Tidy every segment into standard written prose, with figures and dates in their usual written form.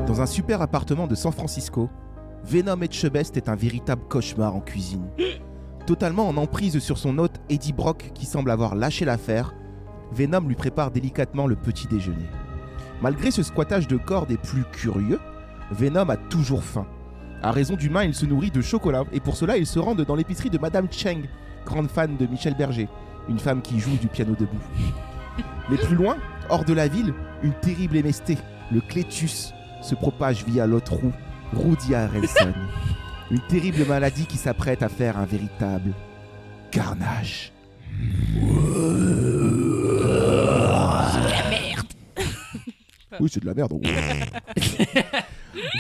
Dans un super appartement de San Francisco, Venom Etchebest est un véritable cauchemar en cuisine. Totalement en emprise sur son hôte Eddie Brock qui semble avoir lâché l'affaire, Venom lui prépare délicatement le petit déjeuner. Malgré ce squattage de corps des plus curieux, Venom a toujours faim. À raison d'humain, il se nourrit de chocolat et pour cela, il se rend dans l'épicerie de Madame Cheng, grande fan de Michel Berger, une femme qui joue du piano debout. Mais plus loin, hors de la ville, une terrible MST, le Clétus, se propage via l'autre roue, Rudy Harrelson. Une terrible maladie qui s'apprête à faire un véritable carnage. Oui, c'est de la merde. En gros.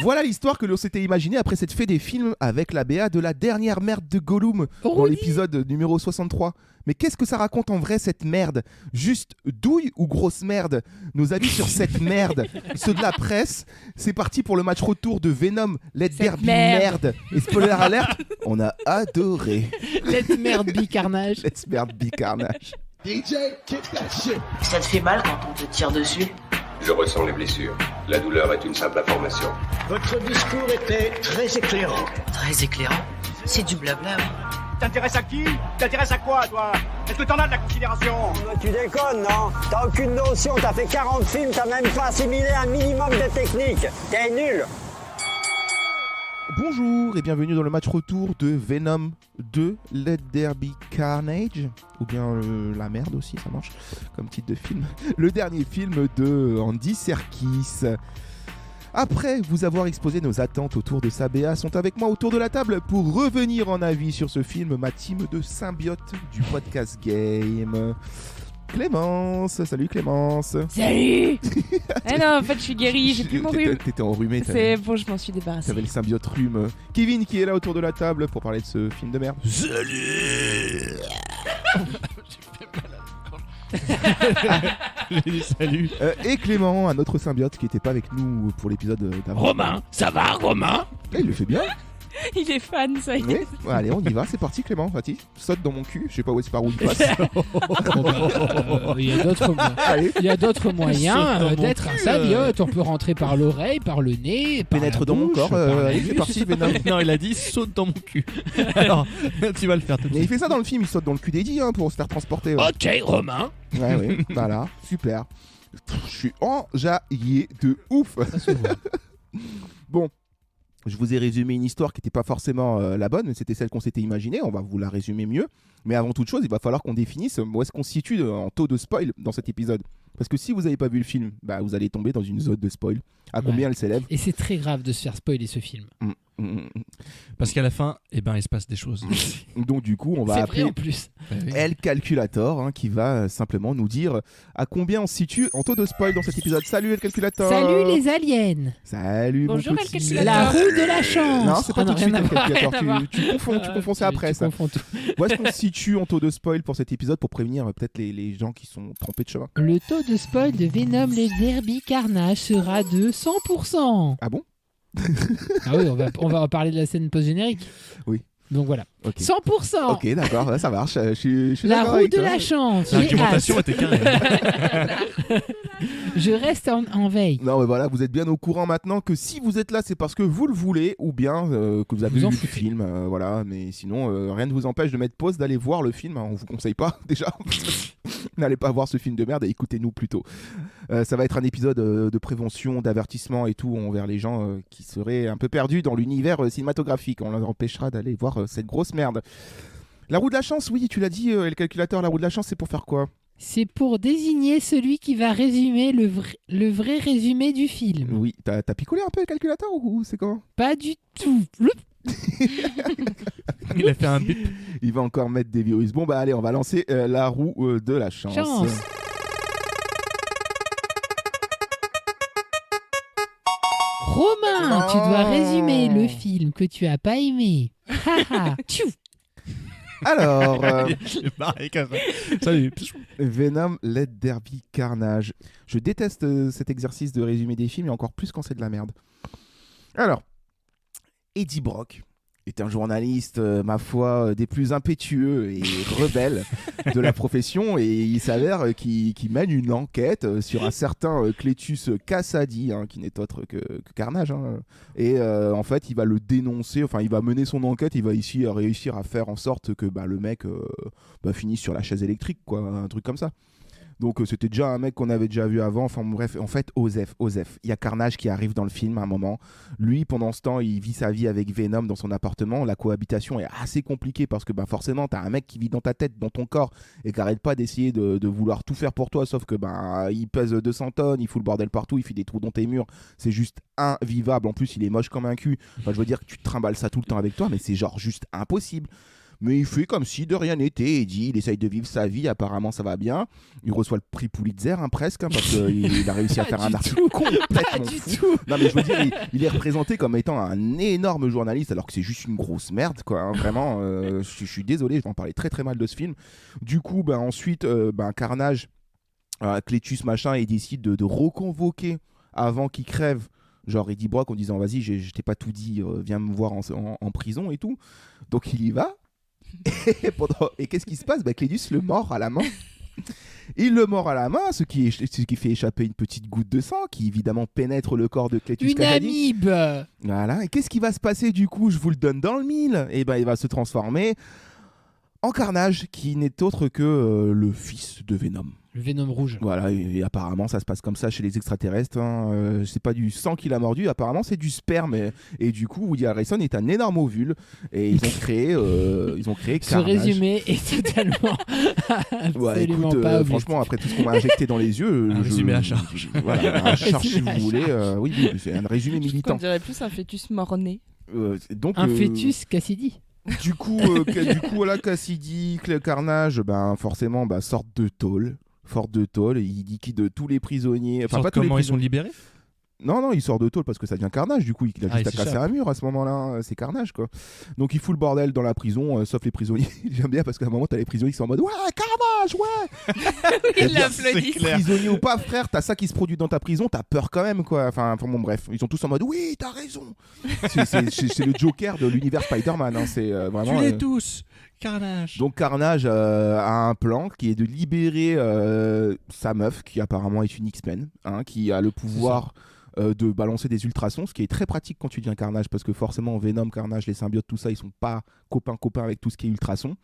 Voilà l'histoire que l'on s'était imaginée après cette fée des films avec la BA de la dernière merde de Gollum dans l'épisode numéro 63. Mais qu'est-ce que ça raconte en vrai cette merde ? Juste douille ou grosse merde ? Nos avis sur cette merde, ceux de la presse, c'est parti pour le match retour de Venom, Let There Be Merde. Et spoiler alert, on a adoré. Let's merde bicarnage. Let's merde bicarnage. DJ, kick that shit. Ça te fait mal quand on te tire dessus ? Je ressens les blessures. La douleur est une simple information. Votre discours était très éclairant. Très éclairant. C'est du blabla. T'intéresses à qui ? T'intéresses à quoi, toi ? Est-ce que t'en as de la considération ? Tu déconnes, non ? T'as aucune notion, t'as fait 40 films, t'as même pas assimilé un minimum de technique. T'es nul. Bonjour et bienvenue dans le match retour de Venom 2, Let There Be Carnage, ou bien La Merde aussi, ça marche, comme titre de film. Le dernier film de Andy Serkis. Après vous avoir exposé nos attentes autour de sa BA, sont avec moi autour de la table pour revenir en avis sur ce film, ma team de symbiotes du podcast Game. Clémence, salut Clémence. Salut. Eh non, en fait, je suis guérie, j'ai plus mon rhume. T'étais enrhumé. C'est bon, je m'en suis débarrassée. T'avais le symbiote rhume. Kevin qui est là autour de la table pour parler de ce film de merde. Salut. J'ai dit salut. Et Clément, un autre symbiote qui était pas avec nous pour l'épisode d'avant. Romain, ça va Romain? Il le fait bien. Il est fan, ça y est. Oui. Ouais, allez, on y va, c'est parti Clément, vas-y, saute dans mon cul, je sais pas où c'est par où il passe. Il y a d'autres moyens d'être un symbiote. On peut rentrer par l'oreille, par le nez, par pénètre la dans mon bouche, corps, par la allez, bouche. c'est parti Venom. Non, il a dit saute dans mon cul. Alors, tu vas le faire tout de Mais il suite. fait ça dans le film, il saute dans le cul d'Eddie pour se faire transporter. Ouais. Ok Romain. Ouais, oui, voilà, super. Je suis enjaillé de ouf. Ça se voit. Bon, je vous ai résumé une histoire qui n'était pas forcément la bonne, mais c'était celle qu'on s'était imaginée. On va vous la résumer mieux. Mais avant toute chose, il va falloir qu'on définisse où est-ce qu'on se situe en taux de spoil dans cet épisode. Parce que si vous n'avez pas vu le film, bah, vous allez tomber dans une zone de spoil. À combien elle s'élève ? Et c'est très grave de se faire spoiler ce film. Parce qu'à la fin, eh ben, il se passe des choses. Donc du coup, on va C'est appeler vrai en plus. El Calculator, qui va simplement nous dire à combien on se situe en taux de spoil dans cet épisode. Salut El Calculator. Salut les aliens. Salut Bonjour, mon El petit. Calculator. La roue de la chance. Non, c'est pas Ah tout de suite rien à El voir, Calculator. rien à voir. Tu confonds, c'est après Tu ça. confonds tout. Où est-ce qu'on se situe en taux de spoil pour cet épisode pour prévenir peut-être les gens qui sont trompés de chemin? Le taux de spoil de Venom les Derby Carnage sera de 100%. Ah bon? Ah oui, on va parler de la scène post-générique. Oui. Donc voilà. Ok. 100%. Ok, d'accord, ouais, ça marche. Je suis La d'accord roue avec de toi. la chance. J'ai L'argumentation hâte. était carrée. Je reste en veille. Non, mais voilà, vous êtes bien au courant maintenant que si vous êtes là, c'est parce que vous le voulez ou bien que vous avez Vous en vu le foutez. film. Voilà, mais sinon, rien ne vous empêche de mettre pause, d'aller voir le film. On vous conseille pas déjà. N'allez pas voir ce film de merde et écoutez-nous plutôt. Ça va être un épisode de prévention, d'avertissement et tout envers les gens qui seraient un peu perdus dans l'univers cinématographique. On leur empêchera d'aller voir cette grosse merde. La roue de la chance, oui, tu l'as dit, le calculateur, la roue de la chance, c'est pour faire quoi? C'est pour désigner celui qui va résumer le vrai résumé du film. Oui, t'as picolé un peu le calculateur ou c'est comment? Pas du tout. Il a fait un bip. Il va encore mettre des virus. Bon bah allez, on va lancer la roue de la chance. Romain, tu dois résumer le film que tu as pas aimé. Haha. Tchou. Alors, J'ai barré comme ça. Salut. Venom, Let There Be Carnage. Je déteste cet exercice de résumer des films et encore plus quand c'est de la merde. Alors, Eddie Brock est un journaliste, ma foi, des plus impétueux et rebelles de la profession, et il s'avère qu'il mène une enquête sur un certain Cletus Kasady, qui n'est autre que Carnage, et en fait il va le dénoncer, enfin il va mener son enquête, il va ici réussir à faire en sorte que le mec finisse sur la chaise électrique, quoi, un truc comme ça. Donc c'était déjà un mec qu'on avait déjà vu avant. Enfin bref, en fait, Osef. Il y a Carnage qui arrive dans le film à un moment. Lui, pendant ce temps, il vit sa vie avec Venom dans son appartement. La cohabitation est assez compliquée parce que forcément, t'as un mec qui vit dans ta tête, dans ton corps, et qui arrête pas d'essayer de vouloir tout faire pour toi. Sauf que il pèse 200 tonnes, il fout le bordel partout, il fait des trous dans tes murs. C'est juste invivable. En plus, il est moche comme un cul. Enfin, je veux dire que tu te trimbales ça tout le temps avec toi, mais c'est genre juste impossible. Mais il fait comme si de rien n'était. Il essaye de vivre sa vie. Apparemment, ça va bien. Il reçoit le prix Pulitzer, presque, parce qu'il a réussi à faire un article complètement fou. Non, mais je veux dire, il est représenté comme étant un énorme journaliste, alors que c'est juste une grosse merde, quoi. Vraiment, je suis désolé, je vais en parler très très mal de ce film. Du coup, ensuite, Carnage, Cletus machin, il décide de reconvoquer avant qu'il crève. Genre Eddie Brock en disant vas-y, je t'ai pas tout dit, viens me voir en prison et tout. Donc il y va. Et qu'est-ce qui se passe ? Cletus le mord à la main. Il le mord à la main, ce qui fait échapper une petite goutte de sang qui évidemment pénètre le corps de Cletus Kasady. Une amibe. Voilà. Et qu'est-ce qui va se passer du coup ? Je vous le donne dans le mille. Et il va se transformer en Carnage, qui n'est autre que le fils de Venom. Le Venom rouge. Voilà, et apparemment ça se passe comme ça chez les extraterrestres. C'est pas du sang qu'il a mordu, apparemment c'est du sperme. Et du coup, Woody Harrelson est un énorme ovule. Et ils ont créé Carnage. Ce résumé est totalement absolument pas franchement, après tout ce qu'on m'a injecté dans les yeux, un résumé à charge. Voilà, à charge si vous voulez. Oui, c'est un résumé militant. On dirait plus un fœtus mort-né. Un fœtus Kasady. Du coup, voilà, Kasady, Carnage, forcément, sortent de tôle. Fort de tôle, et il liquide tous les prisonniers. Enfin, pas tous les prisonniers. Ils sont libérés ? Non, il sort de tôle parce que ça devient Carnage. Du coup, il a juste à casser un mur à ce moment-là. C'est Carnage, quoi. Donc, il fout le bordel dans la prison, sauf les prisonniers. J'aime bien parce qu'à un moment, t'as les prisonniers qui sont en mode ouais, Carnage, ouais. Il l'applaudit. Prisonnier ou pas, frère, t'as ça qui se produit dans ta prison, t'as peur quand même, quoi. Enfin bon, bref, ils sont tous en mode oui, t'as raison. C'est le Joker de l'univers Spider-Man. C'est vraiment. Tu les tous. Carnage. Donc Carnage a un plan qui est de libérer sa meuf, qui apparemment est une X-Men, qui a le pouvoir de balancer des ultrasons, ce qui est très pratique quand tu deviens Carnage, parce que forcément Venom, Carnage, les symbiotes, tout ça, ils sont pas copains avec tout ce qui est ultrasons.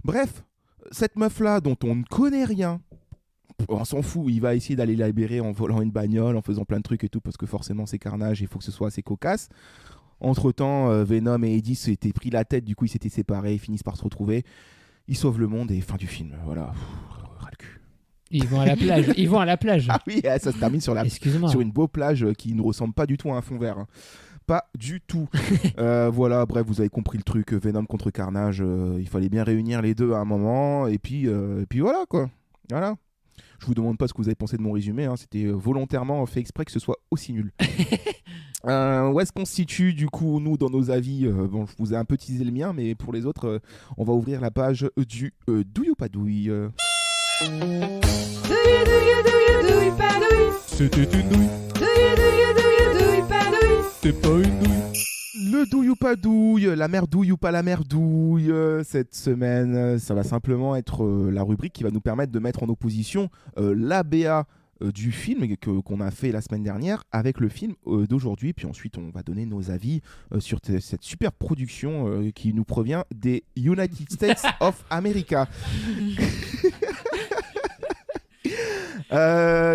Bref, cette meuf-là, dont on ne connaît rien, on s'en fout, il va essayer d'aller la libérer en volant une bagnole, en faisant plein de trucs et tout, parce que forcément c'est Carnage, il faut que ce soit assez cocasse. Entre-temps, Venom et Eddie s'étaient pris la tête, du coup ils s'étaient séparés, ils finissent par se retrouver. Ils sauvent le monde et fin du film. Voilà. Ras le cul. Ils vont à la plage. Ah oui, ça se termine sur une beau plage qui ne ressemble pas du tout à un fond vert. Pas du tout. Voilà, bref, vous avez compris le truc. Venom contre Carnage, il fallait bien réunir les deux à un moment. Et puis voilà, quoi. Voilà. Je vous demande pas ce que vous avez pensé de mon résumé. C'était volontairement fait exprès que ce soit aussi nul. Où est-ce qu'on se situe du coup nous dans nos avis? Bon, je vous ai un peu teasé le mien, mais pour les autres, on va ouvrir la page du douille ou pas douille. C'était une douille. C'était pas une douille. Le douille ou pas douille, la merdouille ou pas la merdouille. Cette semaine, ça va simplement être la rubrique qui va nous permettre de mettre en opposition l'ABA du film qu'on a fait la semaine dernière avec le film d'aujourd'hui. Puis ensuite, on va donner nos avis sur cette super production qui nous provient des United States of America.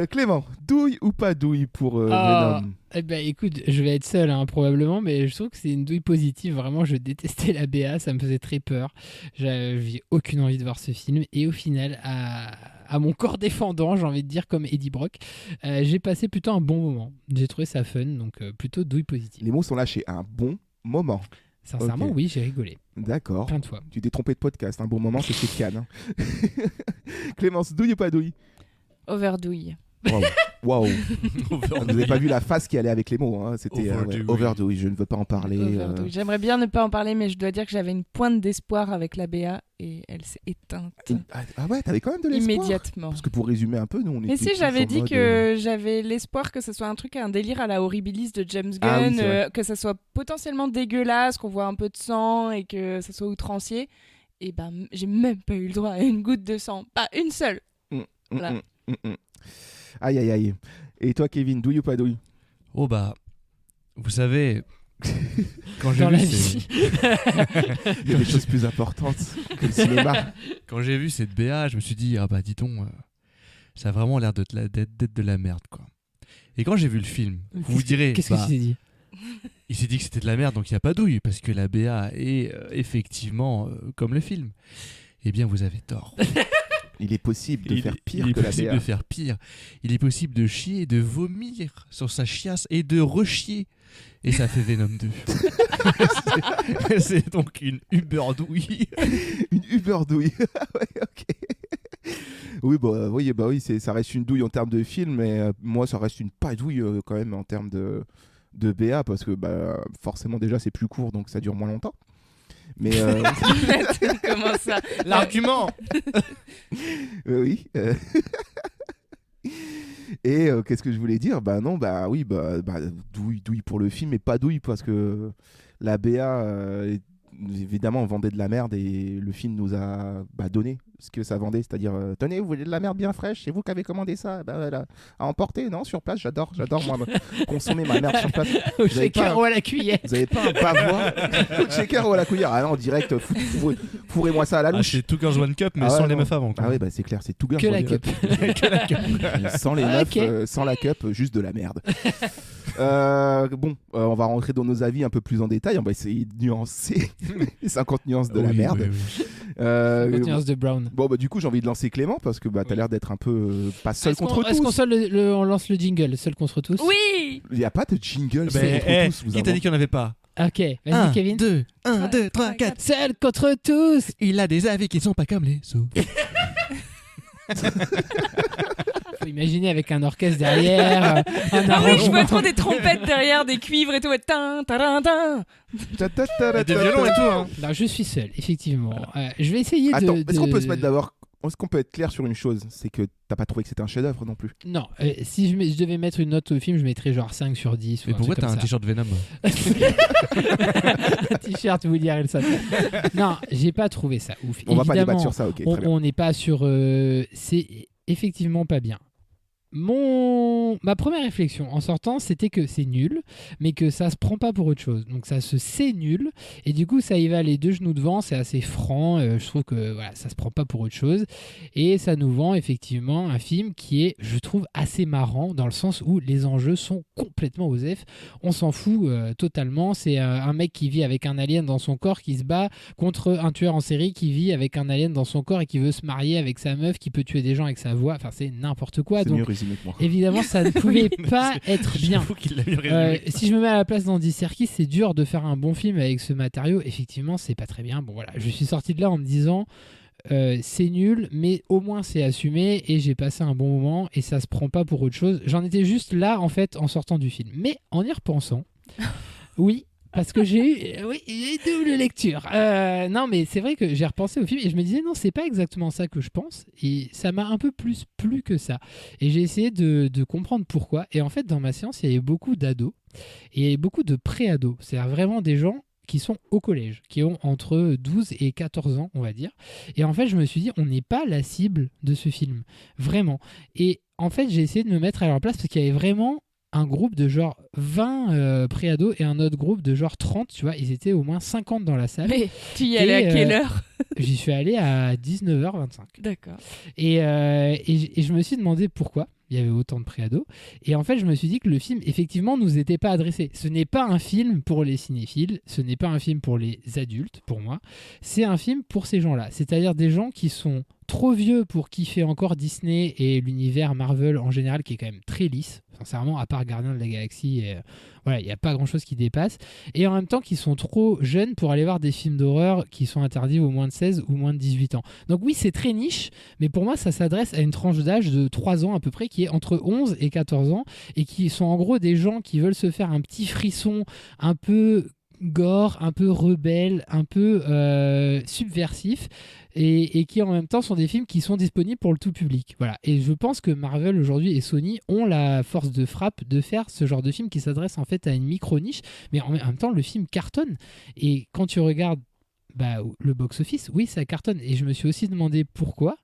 Clément, douille ou pas douille pour Venom? Eh ben écoute, je vais être seul probablement, mais je trouve que c'est une douille positive. Vraiment, je détestais la BA, ça me faisait très peur. J'avais aucune envie de voir ce film. Et au final, à mon corps défendant, j'ai envie de dire comme Eddie Brock, j'ai passé plutôt un bon moment. J'ai trouvé ça fun, donc plutôt douille positive. Les mots sont lâchés, un bon moment. Sincèrement, okay. Oui, j'ai rigolé. D'accord. Plein de fois. Tu t'es trompé de podcast, un bon moment, c'est chez Cannes. Clémence, douille ou pas douille? Overdouille. Waouh. Vous n'avez pas vu la face qui allait avec les mots. Hein. C'était overdue. Oui, je ne veux pas en parler. J'aimerais bien ne pas en parler, mais je dois dire que j'avais une pointe d'espoir avec la BA et elle s'est éteinte. Ah ouais, t'avais quand même de l'espoir. Immédiatement. Parce que pour résumer un peu, nous on était. Mais si, j'avais dit que j'avais l'espoir que ce soit un délire à la Horribilis de James Gunn, que ça soit potentiellement dégueulasse, qu'on voit un peu de sang et que ça soit outrancier. Et ben, j'ai même pas eu le droit à une goutte de sang, pas une seule. Voilà. Aïe aïe aïe. Et toi Kevin, douille ou pas douille? Oh bah, vous savez, quand j'ai Dans vu la vie. Il y a des choses plus importantes que le cinéma. quand j'ai vu cette BA, je me suis dit ah bah dis donc, ça a vraiment l'air d'être de la merde quoi. Et quand j'ai vu le film, vous vous direz, Qu'est-ce qu'il s'est dit? Il s'est dit que c'était de la merde, donc il n'y a pas douille, parce que la BA est effectivement comme le film. Eh bien, vous avez tort. Il est possible de faire pire que la Il est possible BA. de faire pire. Il est possible de chier et de vomir sur sa chiasse et de rechier. Et ça fait Venom 2. C'est donc une Uberdouille. Une Uberdouille. Ouais, ok. Oui, oui, ça reste une douille en termes de film, mais moi, ça reste une pas douille quand même en termes de BA, parce que forcément, déjà, c'est plus court, donc ça dure moins longtemps. Mais Comment ça? L'argument. oui. Et qu'est-ce que je voulais dire? Douille pour le film, mais pas douille parce que la BA, évidemment, on vendait de la merde et le film nous a donné ce que ça vendait, c'est-à-dire tenez, vous voulez de la merde bien fraîche, c'est vous qui avez commandé ça, voilà. À emporter, non, sur place, j'adore moi consommer ma merde sur place. Au shaker ou à la cuillère. Vous avez pas un pavois au shaker ou à la cuillère? Ah non, en direct, fourrez-moi ça à la louche. C'est Two Girls One Cup, mais sans les meufs avant. Quoi. Ah oui, c'est clair, c'est tout Que la cup. Sans les meufs, sans la cup, juste de la merde. On va rentrer dans nos avis un peu plus en détail. On va essayer de nuancer les 50 nuances de la merde. Oui. 50 nuances de brown. Bon, du coup, j'ai envie de lancer Clément parce que t'as l'air d'être un peu pas seul contre tous. Est-ce qu'on lance le jingle, seul contre tous? Oui. Il n'y a pas de jingle seul contre tous. Qui t'a dit qu'il n'y en avait pas? Ok, vas-y Kevin. 1, 2, 3, 4. Seul contre tous. Il a des avis qui ne sont pas comme les autres. Faut imaginer avec un orchestre derrière, un Ah oui, je arrangement. vois trop des trompettes derrière, des cuivres et tout. Et tin, tarin, tin. Des violons et tout. Hein. Non, je suis seul, effectivement. Je vais essayer Attends, de... est-ce qu'on peut se mettre d'abord? Est-ce qu'on peut être clair sur une chose? C'est que t'as pas trouvé que c'était un chef-d'œuvre non plus. Non, si je devais mettre une note au film, je mettrais genre 5 sur 10. Mais pourquoi t'as un t-shirt Venom? Un t-shirt Woody Harrelson. Non, j'ai pas trouvé ça ouf. On va pas Évidemment, débattre sur ça, ok. Très bien. on n'est pas sur... c'est effectivement pas bien. Ma première réflexion en sortant, c'était que c'est nul, mais que ça se prend pas pour autre chose. Donc ça se sait nul, et du coup ça y va les deux genoux devant, c'est assez franc. Je trouve que voilà, ça se prend pas pour autre chose, et ça nous vend effectivement un film qui est, je trouve, assez marrant dans le sens où les enjeux sont complètement osef. On s'en fout totalement. C'est un mec qui vit avec un alien dans son corps qui se bat contre un tueur en série qui vit avec un alien dans son corps et qui veut se marier avec sa meuf qui peut tuer des gens avec sa voix. Enfin, c'est n'importe quoi. C'est Donc mieux résumé que moi. évidemment, ça ne pouvait pas être bien. Si je me mets à la place d'Andy Serkis, c'est dur de faire un bon film avec ce matériau. Effectivement, c'est pas très bien. Bon voilà, je suis sorti de là en me disant c'est nul, mais au moins c'est assumé et j'ai passé un bon moment et ça se prend pas pour autre chose. J'en étais juste là en fait en sortant du film. Mais en y repensant, oui. Parce que j'ai eu double lecture. Non, mais c'est vrai que j'ai repensé au film et je me disais non, c'est pas exactement ça que je pense. Et ça m'a un peu plus plu que ça. Et j'ai essayé de comprendre pourquoi. Et en fait, dans ma séance, il y avait beaucoup d'ados et il y avait beaucoup de pré-ados. C'est-à-dire vraiment des gens qui sont au collège, qui ont entre 12 et 14 ans, on va dire. Et en fait, je me suis dit, on n'est pas la cible de ce film. Vraiment. Et en fait, j'ai essayé de me mettre à leur place parce qu'il y avait vraiment un groupe de genre 20 pré-ados et un autre groupe de genre 30, tu vois, ils étaient au moins 50 dans la salle. Mais tu y allais à quelle heure? J'y suis allé à 19h25. D'accord. Et je me suis demandé pourquoi il y avait autant de pré-ados. Et en fait, je me suis dit que le film, effectivement, nous était pas adressé. Ce n'est pas un film pour les cinéphiles, ce n'est pas un film pour les adultes, pour moi. C'est un film pour ces gens-là. C'est-à-dire des gens qui sont trop vieux pour kiffer encore Disney et l'univers Marvel en général, qui est quand même très lisse. sincèrement, à part Gardien de la Galaxie, voilà, il n'y a pas grand-chose qui dépasse. Et en même temps, qu'ils sont trop jeunes pour aller voir des films d'horreur qui sont interdits aux moins de 16 ou moins de 18 ans. Donc oui, c'est très niche, mais pour moi, ça s'adresse à une tranche d'âge de 3 ans à peu près, qui est entre 11 et 14 ans, et qui sont en gros des gens qui veulent se faire un petit frisson un peu gore, un peu rebelle, un peu subversif, et qui en même temps sont des films qui sont disponibles pour le tout public. Voilà. Et je pense que Marvel aujourd'hui et Sony ont la force de frappe de faire ce genre de film qui s'adresse en fait à une micro-niche, mais en même temps le film cartonne. Et quand tu regardes le box-office, oui, ça cartonne. Et je me suis aussi demandé pourquoi.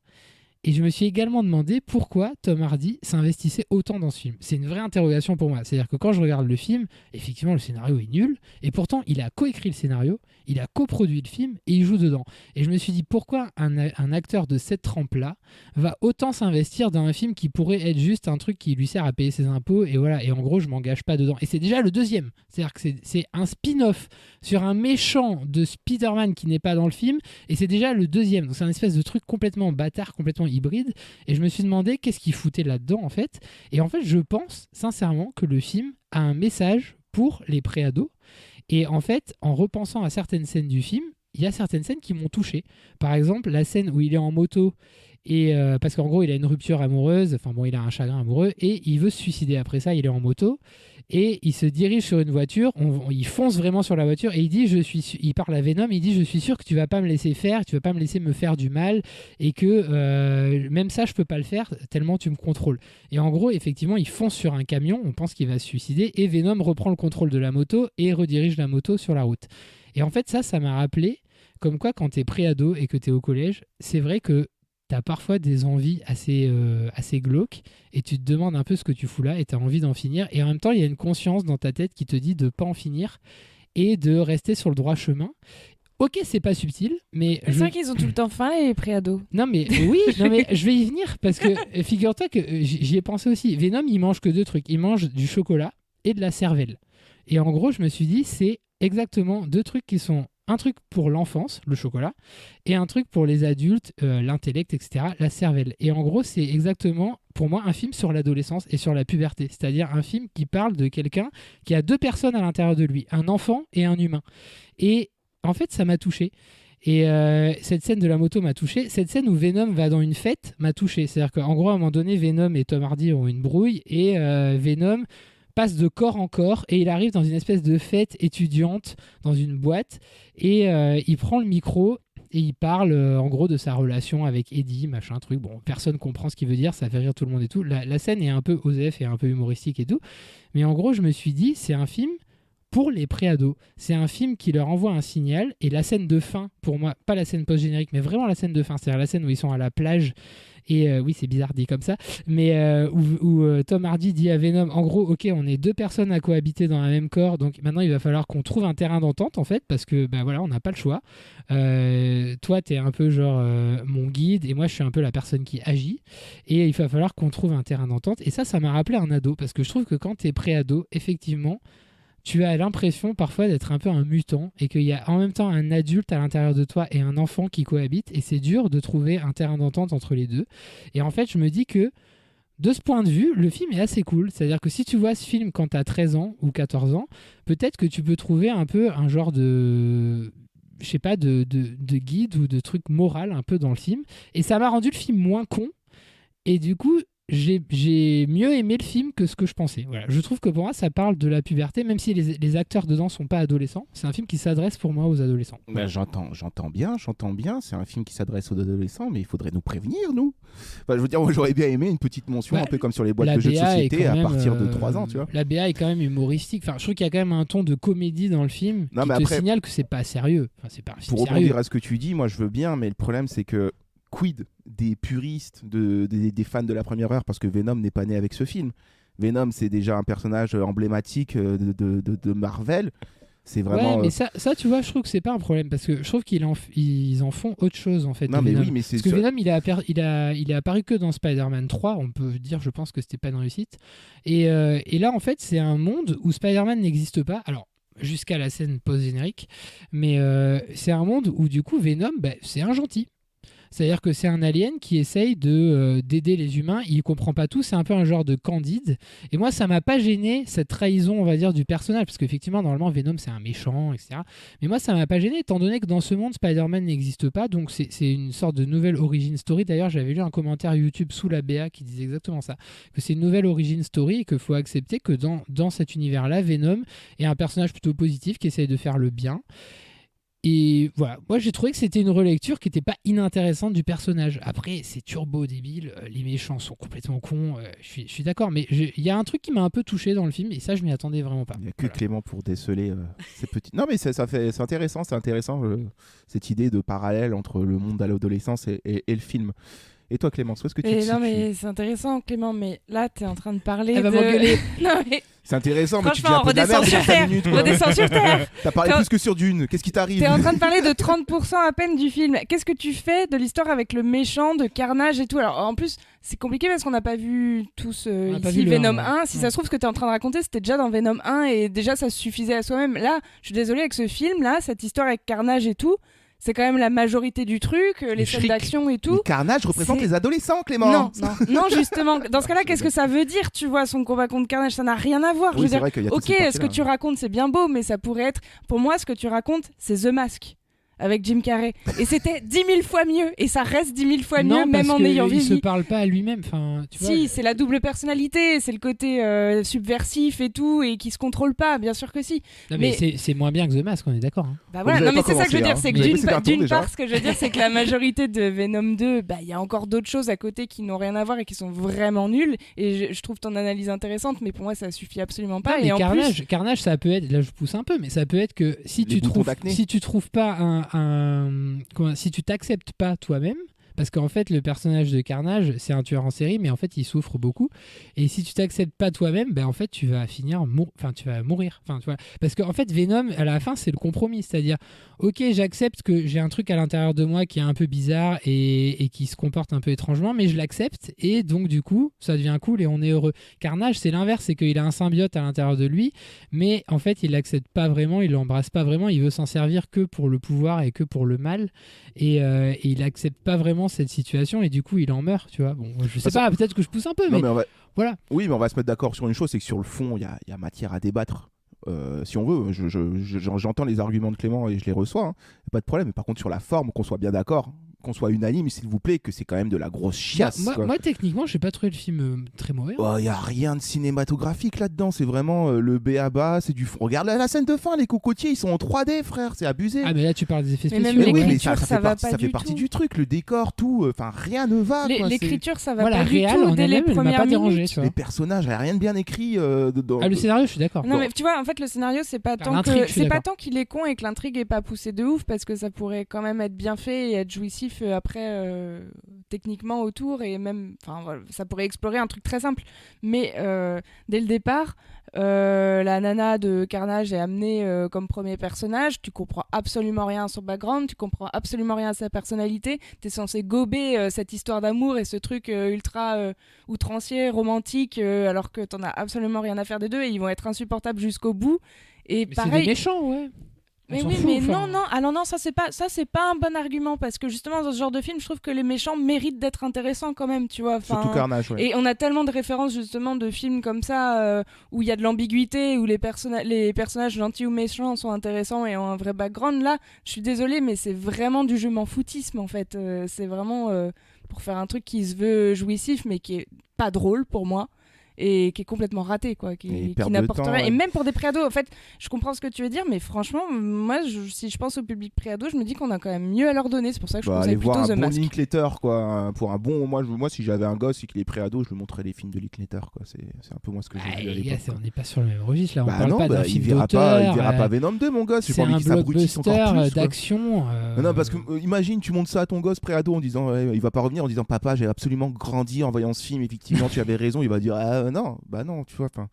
Et je me suis également demandé pourquoi Tom Hardy s'investissait autant dans ce film. C'est une vraie interrogation pour moi. C'est-à-dire que quand je regarde le film, effectivement, le scénario est nul. Et pourtant, il a coécrit le scénario, il a coproduit le film et il joue dedans. Et je me suis dit, pourquoi un acteur de cette trempe-là va autant s'investir dans un film qui pourrait être juste un truc qui lui sert à payer ses impôts. Et voilà. Et en gros, je m'engage pas dedans. Et c'est déjà le deuxième. C'est-à-dire que c'est un spin-off sur un méchant de Spider-Man qui n'est pas dans le film. Et c'est déjà le deuxième. Donc c'est un espèce de truc complètement bâtard, complètement hybride, et je me suis demandé qu'est-ce qu'il foutait là-dedans en fait. Et en fait, je pense sincèrement que le film a un message pour les préados. Et en fait, en repensant à certaines scènes du film, il y a certaines scènes qui m'ont touché. Par exemple, la scène où il est en moto, et parce qu'en gros, il a une rupture amoureuse, enfin bon, il a un chagrin amoureux, et il veut se suicider. Après ça, il est en moto, et il se dirige sur une voiture, il fonce vraiment sur la voiture, et il dit, il parle à Venom, il dit, je suis sûr que tu vas pas me laisser faire, tu vas pas me laisser me faire du mal, et que même ça, je peux pas le faire, tellement tu me contrôles. Et en gros, effectivement, il fonce sur un camion, on pense qu'il va se suicider, et Venom reprend le contrôle de la moto, et redirige la moto sur la route. Et en fait, ça m'a rappelé, comme quoi, quand t'es préado et que t'es au collège, c'est vrai que t'as parfois des envies assez glauques et tu te demandes un peu ce que tu fous là et t'as envie d'en finir. Et en même temps, il y a une conscience dans ta tête qui te dit de pas en finir et de rester sur le droit chemin. Ok, c'est pas subtil, mais... C'est vrai qu'ils ont tout le temps faim, les préados. Non mais oui, non, mais je vais y venir parce que figure-toi que j'y ai pensé aussi. Venom, il mange que 2 trucs. Il mange du chocolat et de la cervelle. Et en gros, je me suis dit, c'est exactement 2 trucs qui sont... Un truc pour l'enfance, le chocolat, et un truc pour les adultes, l'intellect, etc., la cervelle. Et en gros, c'est exactement, pour moi, un film sur l'adolescence et sur la puberté. C'est-à-dire un film qui parle de quelqu'un qui a 2 personnes à l'intérieur de lui, un enfant et un humain. Et en fait, ça m'a touché. Et cette scène de la moto m'a touché. Cette scène où Venom va dans une fête m'a touché. C'est-à-dire qu'en gros, à un moment donné, Venom et Tom Hardy ont une brouille, et Venom passe de corps en corps et il arrive dans une espèce de fête étudiante dans une boîte et il prend le micro et il parle en gros de sa relation avec Eddie, machin truc. Bon, personne comprend ce qu'il veut dire, ça fait rire tout le monde et tout. La scène est un peu osef et un peu humoristique et tout. Mais en gros, je me suis dit, c'est un film pour les préados. C'est un film qui leur envoie un signal, et la scène de fin, pour moi, pas la scène post-générique, mais vraiment la scène de fin, c'est-à-dire la scène où ils sont à la plage. Et oui, c'est bizarre dit comme ça, mais où Tom Hardy dit à Venom, en gros, ok, on est 2 personnes à cohabiter dans un même corps, donc maintenant il va falloir qu'on trouve un terrain d'entente en fait, parce que voilà, on n'a pas le choix. Toi, t'es un peu genre mon guide, et moi je suis un peu la personne qui agit, et il va falloir qu'on trouve un terrain d'entente. Et ça m'a rappelé un ado, parce que je trouve que quand t'es pré-ado, effectivement, tu as l'impression parfois d'être un peu un mutant et qu'il y a en même temps un adulte à l'intérieur de toi et un enfant qui cohabitent, et c'est dur de trouver un terrain d'entente entre les deux. Et en fait, je me dis que de ce point de vue, le film est assez cool. C'est-à-dire que si tu vois ce film quand tu as 13 ans ou 14 ans, peut-être que tu peux trouver un peu un genre de... je sais pas, de guide ou de truc moral un peu dans le film. Et ça m'a rendu le film moins con. Et du coup... J'ai mieux aimé le film que ce que je pensais. Voilà. Je trouve que pour moi, ça parle de la puberté, même si les acteurs dedans sont pas adolescents. C'est un film qui s'adresse pour moi aux adolescents. Ben, j'entends bien. C'est un film qui s'adresse aux adolescents, mais il faudrait nous prévenir, nous. Enfin, je veux dire, moi, j'aurais bien aimé une petite mention, un peu comme sur les boîtes de jeux de société à partir de 3 ans, tu vois. La BA est quand même humoristique. Enfin, je trouve qu'il y a quand même un ton de comédie dans le film qui te signale que c'est pas sérieux. Enfin, c'est pas un film pour sérieux. rebondir à ce que tu dis, moi, je veux bien, mais le problème, c'est que quid des puristes, des fans de la première heure, parce que Venom n'est pas né avec ce film. Venom, c'est déjà un personnage emblématique de Marvel. C'est vraiment... Ouais, mais ça, tu vois, je trouve que c'est pas un problème, parce que je trouve qu'ils en font autre chose, en fait. Non, mais Venom. oui, mais c'est parce que Venom, il est apparu que dans Spider-Man 3, on peut dire, je pense que c'était pas une réussite. Et là, en fait, c'est un monde où Spider-Man n'existe pas. Alors, jusqu'à la scène post-générique, mais c'est un monde où, du coup, Venom, c'est un gentil. C'est-à-dire que c'est un alien qui essaye d'aider les humains. Il comprend pas tout. C'est un peu un genre de Candide. Et moi, ça m'a pas gêné cette trahison, on va dire, du personnage, parce qu'effectivement, normalement, Venom c'est un méchant, etc. Mais moi, ça m'a pas gêné, étant donné que dans ce monde, Spider-Man n'existe pas. Donc c'est une sorte de nouvelle origin story. D'ailleurs, j'avais lu un commentaire YouTube sous la BA qui disait exactement ça, que c'est une nouvelle origin story et qu'il faut accepter que dans cet univers-là, Venom est un personnage plutôt positif qui essaye de faire le bien. Et voilà, moi j'ai trouvé que c'était une relecture qui n'était pas inintéressante du personnage. Après, c'est turbo débile, les méchants sont complètement cons, je suis d'accord, mais il y a un truc qui m'a un peu touché dans le film, et ça je m'y attendais vraiment pas. Il n'y a que Clément pour déceler ces petites... Non mais c'est intéressant, cette idée de parallèle entre le monde à l'adolescence et le film. Et toi Clémence, où est-ce que tu te situes ? Non mais c'est intéressant Clément, mais là t'es en train de parler Elle va m'engueuler. Non mais C'est intéressant, mais tu dis un franchement, peu de la merde redescends sur terre, minutes, quoi. redescends sur terre. T'as parlé plus que sur Dune, qu'est-ce qui t'arrive ? T'es en train de parler de 30% à peine du film. Qu'est-ce que tu fais de l'histoire avec le méchant, de Carnage et tout ? Alors en plus, c'est compliqué parce qu'on n'a pas vu tous ici Venom 1. Si ça se trouve, ce que t'es en train de raconter, c'était déjà dans Venom 1 et déjà ça suffisait à soi-même. Là, je suis désolée avec ce film-là, cette histoire avec Carnage et tout. C'est quand même la majorité du truc, les scènes d'action et tout. Le Carnage représente les adolescents, Clément. Non, justement. Dans ce cas-là, qu'est-ce que ça veut dire, tu vois, son combat contre Carnage ? Ça n'a rien à voir. Oui, je veux dire, vrai qu'il y a ok, ce que tu racontes, c'est bien beau, mais ça pourrait être... Pour moi, ce que tu racontes, c'est The Mask, avec Jim Carrey. Et c'était 10 000 fois mieux. Et ça reste 10 000 fois mieux, même en ayant vieilli. Il se parle pas à lui-même. Enfin, tu vois, c'est la double personnalité, c'est le côté subversif et tout, et qui se contrôle pas, bien sûr que si. Non, mais c'est moins bien que The Mask, on est d'accord. Hein. Bah voilà, non mais c'est ça que je veux dire, c'est que d'une part, déjà. ce que je veux dire, c'est que la majorité de Venom 2, il y a encore d'autres choses à côté qui n'ont rien à voir et qui sont vraiment nulles. Et je trouve ton analyse intéressante, mais pour moi, ça suffit absolument pas. Non, et mais plus... Carnage, ça peut être, là je pousse un peu, mais ça peut être que si tu trouves pas si tu t'acceptes pas toi-même, parce qu'en fait le personnage de Carnage c'est un tueur en série, mais en fait il souffre beaucoup, et si tu t'acceptes pas toi-même, ben en fait tu vas finir tu vas mourir, enfin tu vois, parce qu'en fait Venom à la fin c'est le compromis, c'est-à-dire ok, j'accepte que j'ai un truc à l'intérieur de moi qui est un peu bizarre et qui se comporte un peu étrangement, mais je l'accepte et donc du coup ça devient cool et on est heureux. Carnage c'est l'inverse, c'est qu'il a un symbiote à l'intérieur de lui, mais en fait il l'accepte pas vraiment, il l'embrasse pas vraiment, il veut s'en servir que pour le pouvoir et que pour le mal, et il accepte pas vraiment cette situation et du coup il en meurt, tu vois. Bon, je sais pas, peut-être que je pousse un peu, mais voilà. Oui, mais on va se mettre d'accord sur une chose, c'est que sur le fond il y a matière à débattre. Si on veut, j'entends les arguments de Clément et je les reçois, hein. Pas de problème, mais par contre sur la forme, qu'on soit bien d'accord, qu'on soit unanime s'il vous plaît, que c'est quand même de la grosse chiasse. Moi techniquement j'ai pas trouvé le film très mauvais. Il y a rien de cinématographique là-dedans, c'est vraiment le b.a.-ba, c'est du fond. Regarde la scène de fin, les cocotiers ils sont en 3D frère, c'est abusé. Ah mais là tu parles des effets spéciaux. Même l'écriture, ça fait partie du truc, le décor, tout, enfin rien ne va. L'écriture ça va pas la du réal, tout dès les premières dérangé, minutes. les personnages, il n'y a rien de bien écrit dedans. Le scénario je suis d'accord. Non mais tu vois, en fait le scénario c'est pas tant qu'il est con et que l'intrigue est pas poussée de ouf, parce que ça pourrait quand même être bien fait et être jouissif après techniquement autour, et même ça pourrait explorer un truc très simple, mais dès le départ la nana de Carnage est amenée comme premier personnage, tu comprends absolument rien à son background, tu comprends absolument rien à sa personnalité, t'es censé gober cette histoire d'amour et ce truc ultra outrancier, romantique, alors que t'en as absolument rien à faire des deux, et ils vont être insupportables jusqu'au bout. Et mais pareil, c'est des méchants, ouais. Mais oui, mais non. Alors non, ça c'est pas un bon argument, parce que justement dans ce genre de film, je trouve que les méchants méritent d'être intéressants quand même, tu vois. Surtout Carnage, ouais. Et on a tellement de références justement de films comme ça où il y a de l'ambiguïté, où les personnages gentils ou méchants sont intéressants et ont un vrai background. Là, je suis désolée, mais c'est vraiment du je m'en foutisme en fait. C'est vraiment pour faire un truc qui se veut jouissif, mais qui est pas drôle pour moi. Et qui est complètement raté, quoi, qui n'apporte rien. Ouais. Et même pour des préados, en fait, je comprends ce que tu veux dire, mais franchement, moi, si je pense au public préado, je me dis qu'on a quand même mieux à leur donner. C'est pour ça que je conseille plutôt The Mask. Voir un bon Linklater, quoi, pour un bon. Moi, si j'avais un gosse et qu'il est préado, je lui montrerais les films de Linklater, quoi. C'est un peu moi ce que j'ai vu à l'époque. On n'est pas sur le même registre là. On parle pas d'un film d'auteur. Il verra pas Venom 2, mon gosse. J'ai pas envie qu'il s'abrutisse encore plus. D'action. Non, parce que imagine, tu montres ça à ton gosse préado en disant, il va pas revenir en disant, papa, j'ai absolument grandi en voyant ce film. Effectivement, tu avais raison. Il va dire, non, bah non. Tu vois, enfin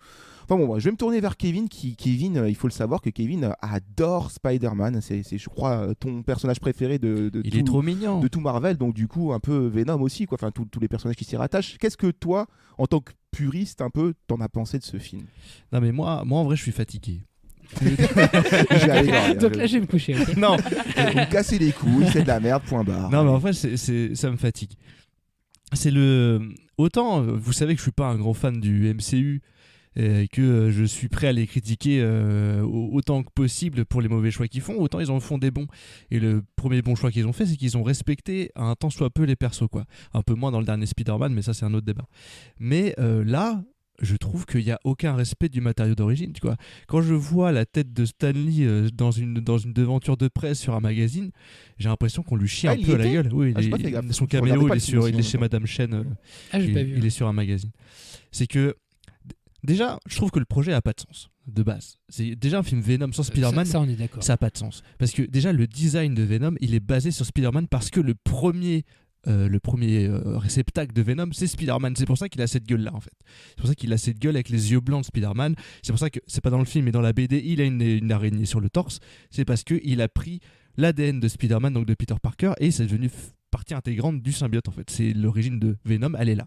bon, je vais me tourner vers Kevin. Kevin, il faut le savoir que Kevin adore Spider-Man. C'est je crois ton personnage préféré de il est trop mignon. De tout Marvel, donc du coup un peu Venom aussi, quoi. Enfin tous les personnages qui s'y rattachent. Qu'est-ce que toi, en tant que puriste, un peu, t'en as pensé de ce film ? Non mais moi en vrai je suis fatigué. Je vais aller dormir. Donc là, je vais me coucher. ok Non, Vous me cassez les couilles, c'est de la merde, point barre. non, mais en fait, ça me fatigue. Autant, vous savez que je suis pas un grand fan du MCU et que je suis prêt à les critiquer autant que possible pour les mauvais choix qu'ils font, autant ils en font des bons. Et le premier bon choix qu'ils ont fait, c'est qu'ils ont respecté un tant soit peu les persos, quoi. Un peu moins dans le dernier Spider-Man, mais ça c'est un autre débat. Mais là, je trouve qu'il n'y a aucun respect du matériau d'origine. Tu vois. Quand je vois la tête de Stan Lee dans une devanture de presse sur un magazine, j'ai l'impression qu'on lui chie un peu à la gueule. Oui, j'ai pas fait gaffe. son Je regardais caméo, pas il le film est chez sinon, Madame Chen. j'ai pas vu. Il est sur un magazine. C'est que déjà, je trouve que le projet a pas de sens de base. C'est déjà un film Venom sans Spider-Man. Ça, on est d'accord. Ça a pas de sens parce que déjà le design de Venom, il est basé sur Spider-Man parce que le premier réceptacle de Venom, c'est Spider-Man. C'est pour ça qu'il a cette gueule là en fait. C'est pour ça qu'il a cette gueule avec les yeux blancs de Spider-Man. C'est pour ça que c'est pas dans le film mais dans la BD, il a une araignée sur le torse. C'est parce que il a pris l'ADN de Spider-Man, donc de Peter Parker, et c'est devenu partie intégrante du symbiote en fait. C'est l'origine de Venom, elle est là.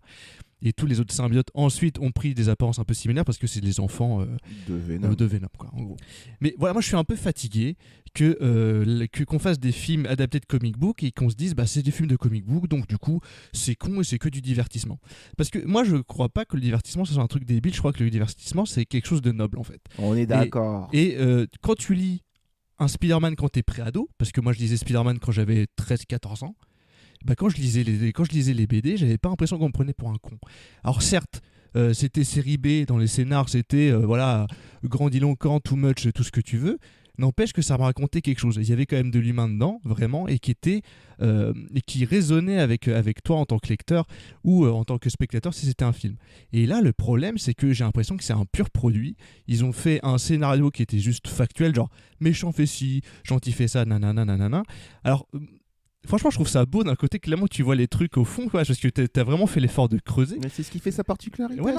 Et tous les autres symbiotes ensuite ont pris des apparences un peu similaires parce que c'est les enfants de Venom, quoi, en gros. Mais voilà, moi je suis un peu fatigué qu'on fasse des films adaptés de comic book et qu'on se dise bah c'est des films de comic book donc du coup c'est con et c'est que du divertissement. Parce que moi je crois pas que le divertissement ce soit un truc débile, je crois que le divertissement c'est quelque chose de noble en fait. On est d'accord. Et quand tu lis un Spider-Man quand t'es pré-ado, parce que moi je lisais Spider-Man quand j'avais 13-14 ans, bah quand je lisais les BD, j'avais pas l'impression qu'on me prenait pour un con. Alors certes, c'était série B, dans les scénars, c'était voilà, grandiloquent, too much, tout ce que tu veux. N'empêche que ça me racontait quelque chose. Il y avait quand même de l'humain dedans, vraiment, et qui résonnait avec toi en tant que lecteur ou en tant que spectateur si c'était un film. Et là, le problème, c'est que j'ai l'impression que c'est un pur produit. Ils ont fait un scénario qui était juste factuel, genre méchant fait ci, gentil fait ça, nanana, nanana. Alors, franchement, je trouve ça beau d'un côté, clairement, tu vois les trucs au fond, quoi, parce que t'as vraiment fait l'effort de creuser. Mais c'est ce qui fait sa particularité. Ouais,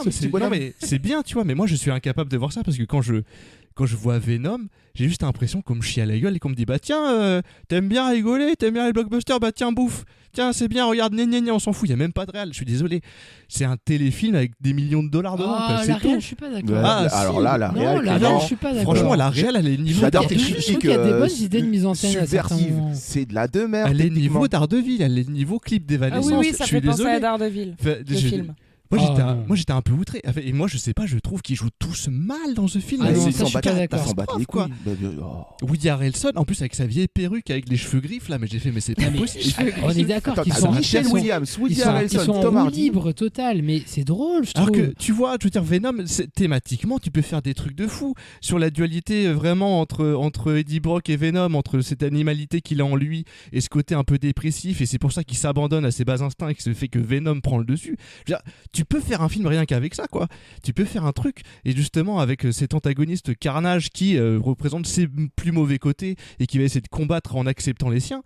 mais c'est bien, tu vois, mais moi je suis incapable de voir ça parce que quand je vois Venom, j'ai juste l'impression qu'on me chie à la gueule et qu'on me dit bah tiens, t'aimes bien rigoler, t'aimes bien les blockbusters, bah tiens, bouffe, tiens, c'est bien, regarde, on s'en fout, il y a même pas de réal, je suis désolé. C'est un téléfilm avec des millions de dollars dedans. La réal, je suis pas d'accord. Alors là, la réal, je suis pas d'accord. Franchement, la réal, elle est niveau. J'adore tes Je trouve critiques qu'il y a des bonnes idées de mise en scène à certains subversives. moments. C'est de la demeure. Elle est niveau Daredevil, elle est niveau clip d'évanescence. Ah oui, ça je suis fait penser désolé. à Daredevil, le film. Moi j'étais un peu outré. Et moi je sais pas, je trouve qu'ils jouent tous mal dans ce film. Ah non, ils ça, s'en je suis pas d'accord. battent les quoi. couilles. Woody Harrelson, en plus avec sa vieille perruque avec les cheveux griffes là, mais j'ai fait mais c'est pas possible. On est d'accord qu'ils sont Michelle Williams, Woody ils Harrelson, sont Tom en roue Hardy. libre total, mais c'est drôle, je trouve. Alors que tu vois, je veux dire Venom, thématiquement tu peux faire des trucs de fou sur la dualité vraiment entre Eddie Brock et Venom, entre cette animalité qu'il a en lui et ce côté un peu dépressif, et c'est pour ça qu'il s'abandonne à ses bas instincts et que ce fait que Venom prend le dessus. Je veux dire, tu peux faire un film rien qu'avec ça, quoi. Tu peux faire un truc, et justement avec cet antagoniste Carnage qui représente ses plus mauvais côtés et qui va essayer de combattre en acceptant les siens.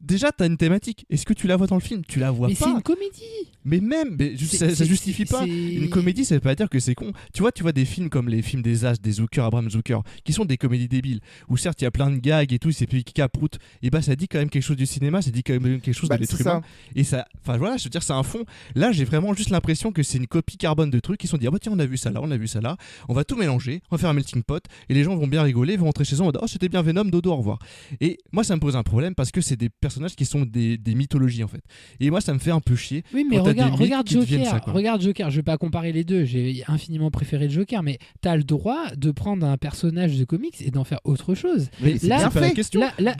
Déjà, t'as une thématique. Est-ce que tu la vois dans le film? Tu la vois mais pas. c'est une comédie. Mais même, ça justifie pas. Une comédie, ça veut pas dire que c'est con. Tu vois des films comme les films des As, des Zucker, Abraham Zucker, qui sont des comédies débiles, où certes il y a plein de gags et tout, c'est puis qui caproute. Et bah ça dit quand même quelque chose du cinéma, ça dit quand même quelque chose de l'être humain. Et ça, enfin voilà, je veux dire, c'est un fond. Là, j'ai vraiment juste l'impression que c'est une copie carbone de trucs qui sont dit ah bah tiens, on a vu ça là, on va tout mélanger, on va faire un melting pot, et les gens vont bien rigoler, vont rentrer chez eux en mode oh c'était bien Venom, dodo, au revoir. Et moi ça me pose un problème parce que c'est des personnages qui sont des mythologies en fait. Et moi ça me fait un peu chier. Oui, mais regarde Joker. Ça, regarde Joker. Je vais pas comparer les deux. J'ai infiniment préféré le Joker, mais t'as le droit de prendre un personnage de comics et d'en faire autre chose. Mais là, c'est pas la question. Là,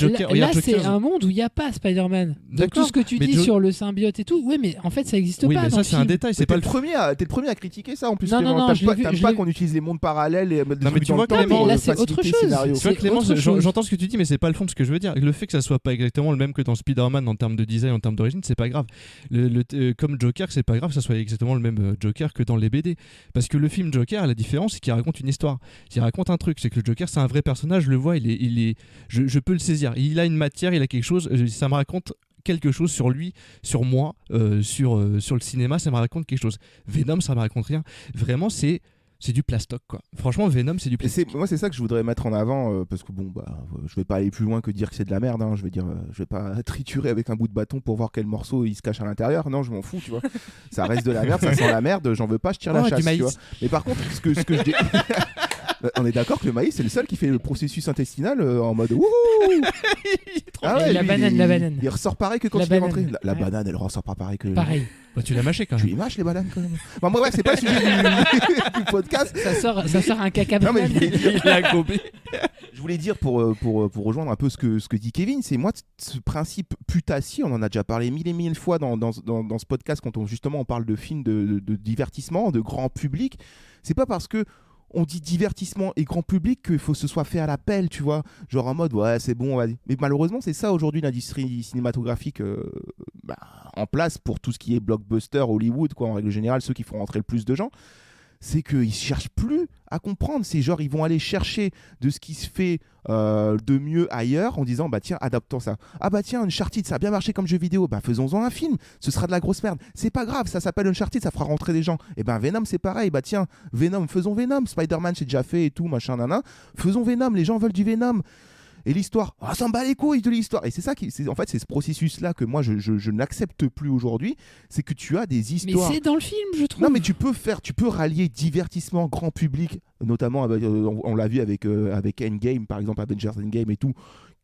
c'est un monde où il y a pas Spider-Man. Donc tout ce que tu dis sur le symbiote et tout, oui, mais en fait ça existe pas. Mais dans ça c'est un détail. C'est pas le premier. T'es le premier à critiquer ça en plus. Non, t'aimes pas qu'on utilise les mondes parallèles et non mais tu vois Clément, là c'est autre chose. Tu vois Clément, j'entends ce que tu dis, mais c'est pas le fond de ce que je veux dire. Le fait que ça soit pas exactement le même que dans Spider-Man en termes de design, en termes d'origine, c'est pas grave. Comme Joker, c'est pas grave que ça soit exactement le même Joker que dans les BD. Parce que le film Joker, la différence, c'est qu'il raconte une histoire. Il raconte un truc. C'est que le Joker, c'est un vrai personnage. Je le vois, je peux le saisir. Il a une matière, il a quelque chose. Ça me raconte quelque chose sur lui, sur moi, sur le cinéma, ça me raconte quelque chose. Venom, ça me raconte rien. Vraiment, c'est du plastoc, quoi. Franchement, Venom, c'est du plastoc. Moi, c'est ça que je voudrais mettre en avant, parce que bon, je vais pas aller plus loin que dire que c'est de la merde. Hein. Je vais pas triturer avec un bout de bâton pour voir quel morceau il se cache à l'intérieur. Non, je m'en fous, tu vois. Ça reste de la merde, ça sent la merde. J'en veux pas, je tire la chasse, tu vois. Mais par contre, ce que je dis. On est d'accord que le maïs, c'est le seul qui fait le processus intestinal en mode wouhou. La banane. Il ressort pareil que quand La il est banane. rentré. La Ouais. banane, elle ressort pas pareil que. Pareil. Bah, tu l'as mâché quand Tu même. les mâches les bananes quand même. Bon, bref, c'est pas le sujet du podcast. Ça sort un caca Non, mais banane. Il a gobé. je voulais dire pour rejoindre un peu ce que dit Kevin, c'est moi ce principe putassier, on en a déjà parlé mille et mille fois dans ce podcast quand on parle de films de divertissement, de grand public. C'est pas parce que on dit divertissement et grand public qu'il faut que ce soit fait à l'appel, tu vois, genre en mode ouais c'est bon, vas-y. Mais malheureusement c'est ça aujourd'hui l'industrie cinématographique en place pour tout ce qui est blockbuster, Hollywood quoi, en règle générale ceux qui font rentrer le plus de gens. C'est qu'ils cherchent plus à comprendre. C'est genre, ils vont aller chercher de ce qui se fait de mieux ailleurs en disant, bah tiens, adaptons ça. Ah bah tiens, Uncharted, ça a bien marché comme jeu vidéo. Bah faisons-en un film. Ce sera de la grosse merde. C'est pas grave, ça s'appelle Uncharted, ça fera rentrer des gens. Et ben Venom, c'est pareil. Bah tiens, Venom, faisons Venom. Spider-Man, c'est déjà fait et tout, machin, nana. Faisons Venom, les gens veulent du Venom. Et l'histoire, on s'en bat les couilles de l'histoire. Et c'est ça en fait, c'est ce processus-là que moi je n'accepte plus aujourd'hui. C'est que tu as des histoires. Mais c'est dans le film, je trouve. Non, mais tu peux rallier divertissement grand public, notamment avec, on l'a vu avec Endgame, par exemple, Avengers Endgame et tout,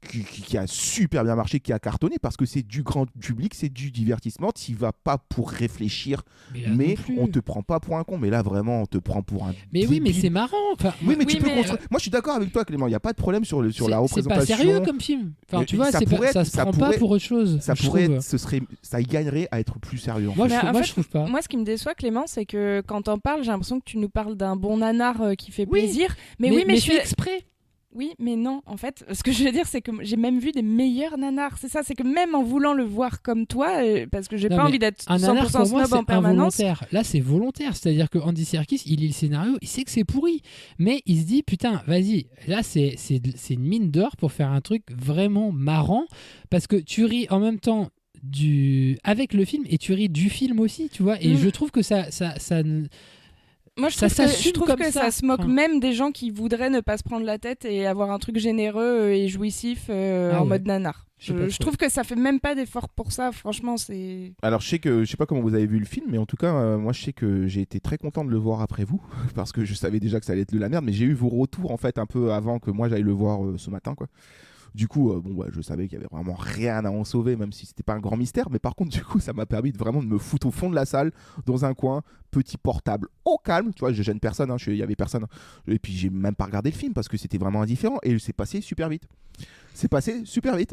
qui a super bien marché, qui a cartonné parce que c'est du grand public, c'est du divertissement. Tu n'y vas pas pour réfléchir, mais on te prend pas pour un con. Mais là, vraiment, on te prend pour un. Mais oui, mais c'est marrant. Enfin, oui, mais tu peux construire. Moi, je suis d'accord avec toi, Clément. Il n'y a pas de problème sur la représentation. C'est pas sérieux comme film. Enfin, tu vois, ça se prend pas pour autre chose. Ça pourrait, ça y gagnerait à être plus sérieux. Moi, je trouve pas. Moi, ce qui me déçoit, Clément, c'est que quand t'en parles, j'ai l'impression que tu nous parles d'un bon nanar qui fait plaisir. Mais je fais exprès. Oui, mais non, en fait, ce que je veux dire, c'est que j'ai même vu des meilleurs nanars. C'est ça, c'est que même en voulant le voir comme toi, parce que j'ai pas envie d'être 100% snob en permanence. Là, c'est volontaire. C'est-à-dire que Andy Serkis, il lit le scénario, il sait que c'est pourri. Mais il se dit, putain, vas-y, là, c'est une mine d'or pour faire un truc vraiment marrant. Parce que tu ris en même temps avec le film et tu ris du film aussi, tu vois. Et je trouve que ça moi, je trouve que ça se moque même des gens qui voudraient ne pas se prendre la tête et avoir un truc généreux et jouissif en mode nanar. Je trouve que ça fait même pas d'effort pour ça, franchement, c'est... Alors, je sais pas comment vous avez vu le film, mais en tout cas, moi, je sais que j'ai été très content de le voir après vous, parce que je savais déjà que ça allait être de la merde, mais j'ai eu vos retours, en fait, un peu avant que moi, j'aille le voir ce matin, quoi. Du coup, je savais qu'il y avait vraiment rien à en sauver, même si c'était pas un grand mystère. Mais par contre, du coup, ça m'a permis vraiment de me foutre au fond de la salle, dans un coin, petit portable, au calme. Tu vois, je gêne personne, il y avait personne. Et puis, j'ai même pas regardé le film parce que c'était vraiment indifférent. Et c'est passé super vite.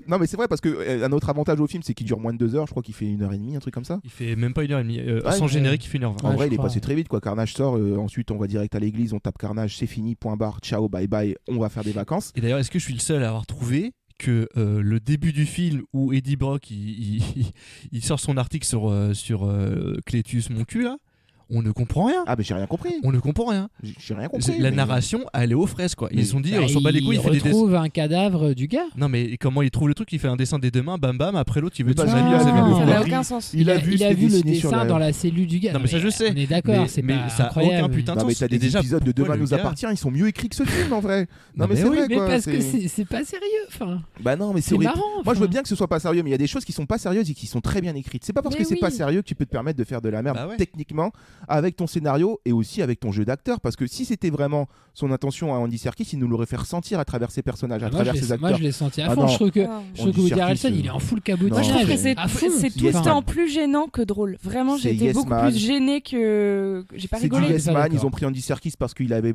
Non, mais c'est vrai parce que un autre avantage au film, c'est qu'il dure moins de 2 heures. Je crois qu'il fait 1h30, un truc comme ça. Il fait même pas 1h30. Sans générique, il fait 1h20. En vrai, il est passé très vite, quoi. Carnage sort, ensuite on va direct à l'église, on tape Carnage, c'est fini, point barre, ciao, bye bye, on va faire des vacances. Et d'ailleurs, est-ce que je suis le seul à avoir trouvé que le début du film où Eddie Brock il sort son article sur Clétus mon cul là, on ne comprend rien. Ah mais j'ai rien compris. On ne comprend rien. J'ai rien compris. La narration, elle est aux fraises quoi. Ils se sont dit, on s'en bat les couilles. Il retrouve un cadavre du gars. Non mais comment il trouve le truc? Il fait un dessin des deux mains, bam bam. Après l'autre, il veut ça n'a aucun sens. Il a vu le dessin dans la cellule du gars. Non mais ça je sais. On est d'accord, c'est pas ça a aucun putain de sens. Non mais t'as des épisodes de Demain nous appartient, ils sont mieux écrits que ce film en vrai. Non mais c'est vrai quoi. Mais parce que c'est pas sérieux. Enfin. Bah non mais c'est marrant. Moi je veux bien que ce soit pas sérieux, mais il y a des choses qui sont pas sérieuses et qui sont très bien écrites. C'est pas parce que c'est pas sérieux que tu peux te permettre de faire de la merde techniquement avec ton scénario et aussi avec ton jeu d'acteur, parce que si c'était vraiment son intention à Andy Serkis, il nous l'aurait fait ressentir à travers ses personnages, à travers ses acteurs. Moi je l'ai senti à fond. Je trouve que Woody Harrelson il est en full cabotinage. Moi je trouve que c'est tout le temps plus gênant que drôle. Vraiment, j'ai été beaucoup plus gênée que j'ai pas rigolé. C'est du Yes Man. Ils ont pris Andy Serkis parce qu'il avait